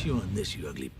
you on this, you ugly...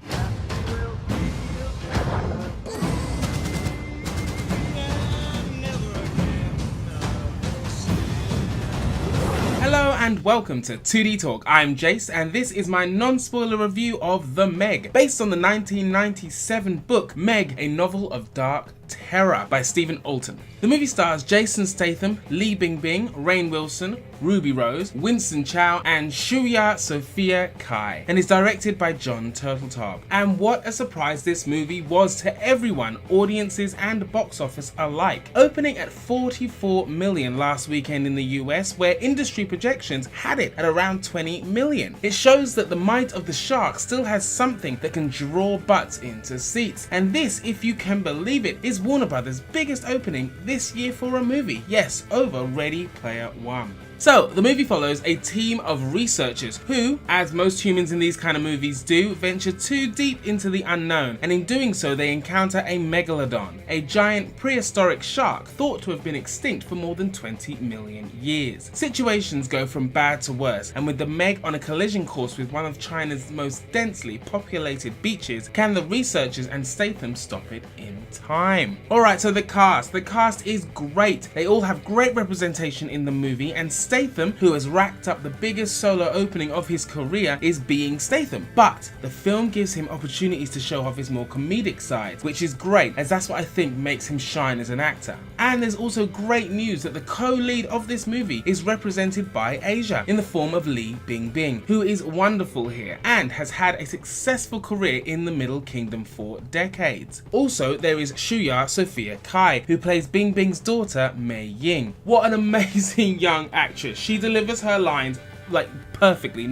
Hello and welcome to 2D Talk. I'm Jayse and this is my non-spoiler review of The Meg, based on the 1997 book Meg, a novel of dark terror by Stephen Alton. The movie stars Jason Statham, Bingbing, Rainn Wilson, Ruby Rose, Winston Chou, and Shuya Sophia Kai, and is directed by Jon Turteltaub. And what a surprise this movie was to everyone, audiences and box office alike. Opening at 44 million last weekend in the US, where industry projections had it at around 20 million. It shows that the might of the shark still has something that can draw butts into seats. And this, if you can believe it, is Warner Brothers' biggest opening this year for a movie. Yes, over Ready Player One. So, the movie follows a team of researchers who, as most humans in these kind of movies do, venture too deep into the unknown, and in doing so they encounter a megalodon, a giant prehistoric shark thought to have been extinct for more than 20 million years. Situations go from bad to worse, and with the Meg on a collision course with one of China's most densely populated beaches, can the researchers and Statham stop it in time? Alright, so the cast is great. They all have great representation in the movie, and Statham, who has racked up the biggest solo opening of his career, is being Statham. But the film gives him opportunities to show off his more comedic side, which is great, as that's what I think makes him shine as an actor. And there's also great news that the co-lead of this movie is represented by Asia in the form of Bingbing, who is wonderful here and has had a successful career in the Middle Kingdom for decades. Also, there is Shuya Sophia Kai, who plays Bingbing's daughter, Mei Ying. What an amazing young actress. She delivers her lines like perfectly,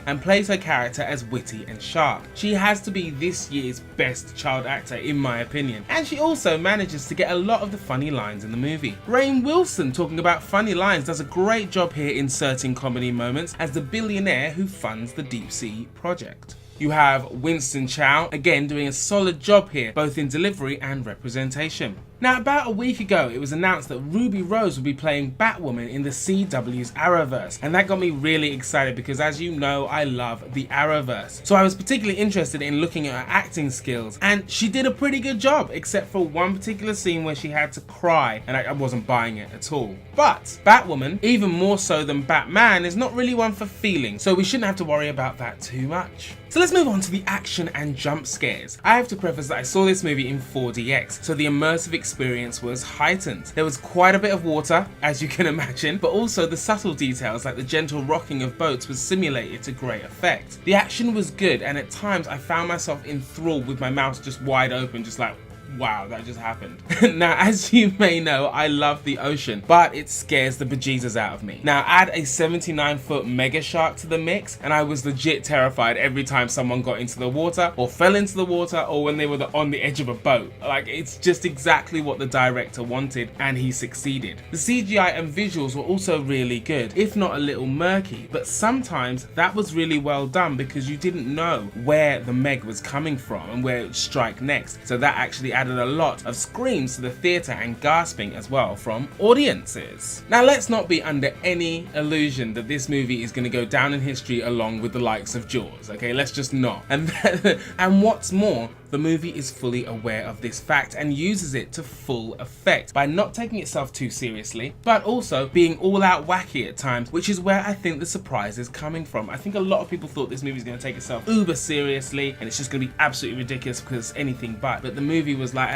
and plays her character as witty and sharp. She has to be this year's best child actor in my opinion, and she also manages to get a lot of the funny lines in the movie. Rainn Wilson, talking about funny lines, does a great job here inserting comedy moments as the billionaire who funds the Deep Sea project. You have Winston Chou, again doing a solid job here, both in delivery and representation. Now, about a week ago, it was announced that Ruby Rose would be playing Batwoman in the CW's Arrowverse, and that got me really excited because, as you know, I love the Arrowverse. So I was particularly interested in looking at her acting skills, and she did a pretty good job, except for one particular scene where she had to cry, and I wasn't buying it at all. But Batwoman, even more so than Batman, is not really one for feeling, so we shouldn't have to worry about that too much. So let's move on to the action and jump scares. I have to preface that I saw this movie in 4DX, so the immersive experience was heightened. There was quite a bit of water, as you can imagine, but also the subtle details like the gentle rocking of boats was simulated to great effect. The action was good, and at times I found myself enthralled with my mouth just wide open, just like, wow, that just happened. Now, as you may know, I love the ocean, but it scares the bejesus out of me. Now, add a 79-foot mega shark to the mix, and I was legit terrified every time someone got into the water, or fell into the water, or when they were on the edge of a boat. Like, it's just exactly what the director wanted, and he succeeded. The CGI and visuals were also really good, if not a little murky, but sometimes that was really well done because you didn't know where the Meg was coming from and where it would strike next, so that actually added a lot of screams to the theatre and gasping as well from audiences. Now, let's not be under any illusion that this movie is going to go down in history along with the likes of Jaws, okay? Let's just not. And what's more, the movie is fully aware of this fact and uses it to full effect by not taking itself too seriously, but also being all out wacky at times, which is where I think the surprise is coming from. I think a lot of people thought this movie is going to take itself uber seriously and it's just going to be absolutely ridiculous because it's anything but the movie was like,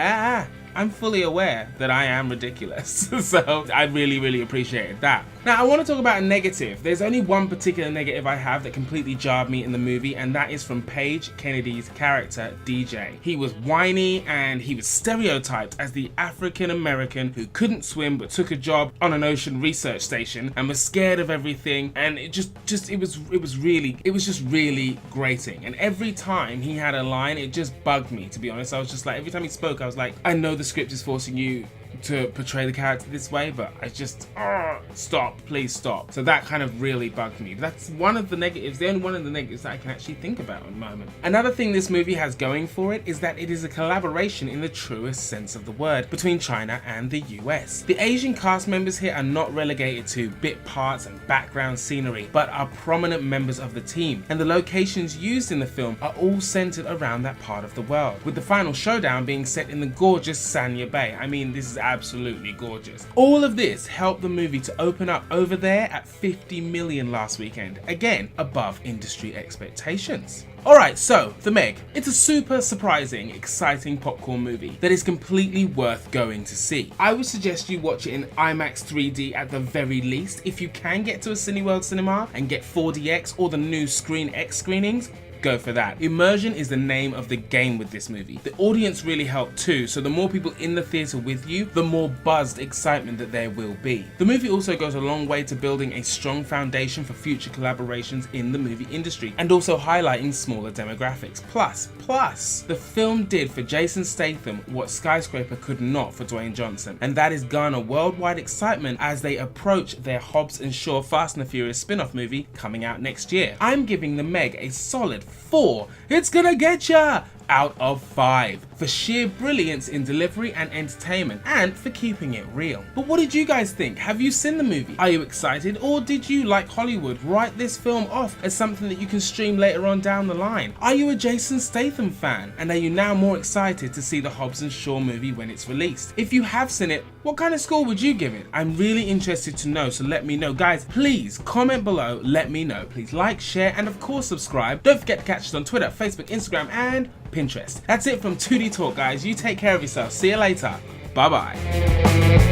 I'm fully aware that I am ridiculous. So I really appreciated that. Now, I want to talk about a negative. There's only one particular negative I have that completely jarred me in the movie, and that is from Paige Kennedy's character, DJ. He was whiny and he was stereotyped as the African American who couldn't swim but took a job on an ocean research station and was scared of everything, and it was just really grating. And every time he had a line, it just bugged me, to be honest. I was just like, every time he spoke, I was like, I know the script is forcing you to portray the character this way, but I just, stop, please stop. So that kind of really bugged me. That's one of the negatives, the only one of the negatives that I can actually think about at the moment. Another thing this movie has going for it is that it is a collaboration in the truest sense of the word between China and the US. The Asian cast members here are not relegated to bit parts and background scenery, but are prominent members of the team, and the locations used in the film are all centered around that part of the world, with the final showdown being set in the gorgeous Sanya Bay. I mean, this is absolutely gorgeous. All of this helped the movie to open up over there at 50 million last weekend, again above industry expectations. Alright, so The Meg. It's a super surprising, exciting popcorn movie that is completely worth going to see. I would suggest you watch it in IMAX 3D at the very least. If you can get to a Cineworld cinema and get 4DX or the new Screen X screenings, go for that. Immersion is the name of the game with this movie. The audience really helped too, so the more people in the theatre with you, the more buzzed excitement that there will be. The movie also goes a long way to building a strong foundation for future collaborations in the movie industry, and also highlighting smaller demographics. Plus, the film did for Jason Statham what Skyscraper could not for Dwayne Johnson, and that is garner worldwide excitement as they approach their Hobbs and Shaw Fast and the Furious spin-off movie coming out next year. I'm giving The Meg a solid 4. It's gonna get ya! Out of 5 for sheer brilliance in delivery and entertainment, and for keeping it real. But what did you guys think? Have you seen the movie? Are you excited, or did you, like Hollywood, write this film off as something that you can stream later on down the line? Are you a Jason Statham fan, and are you now more excited to see the Hobbs and Shaw movie when it's released? If you have seen it, what kind of score would you give it? I'm really interested to know, so let me know. Guys, please comment below, let me know. Please like, share, and of course subscribe. Don't forget to catch us on Twitter, Facebook, Instagram, and Pinterest. That's it from 2D Talk, guys. You take care of yourself. See you later. Bye bye.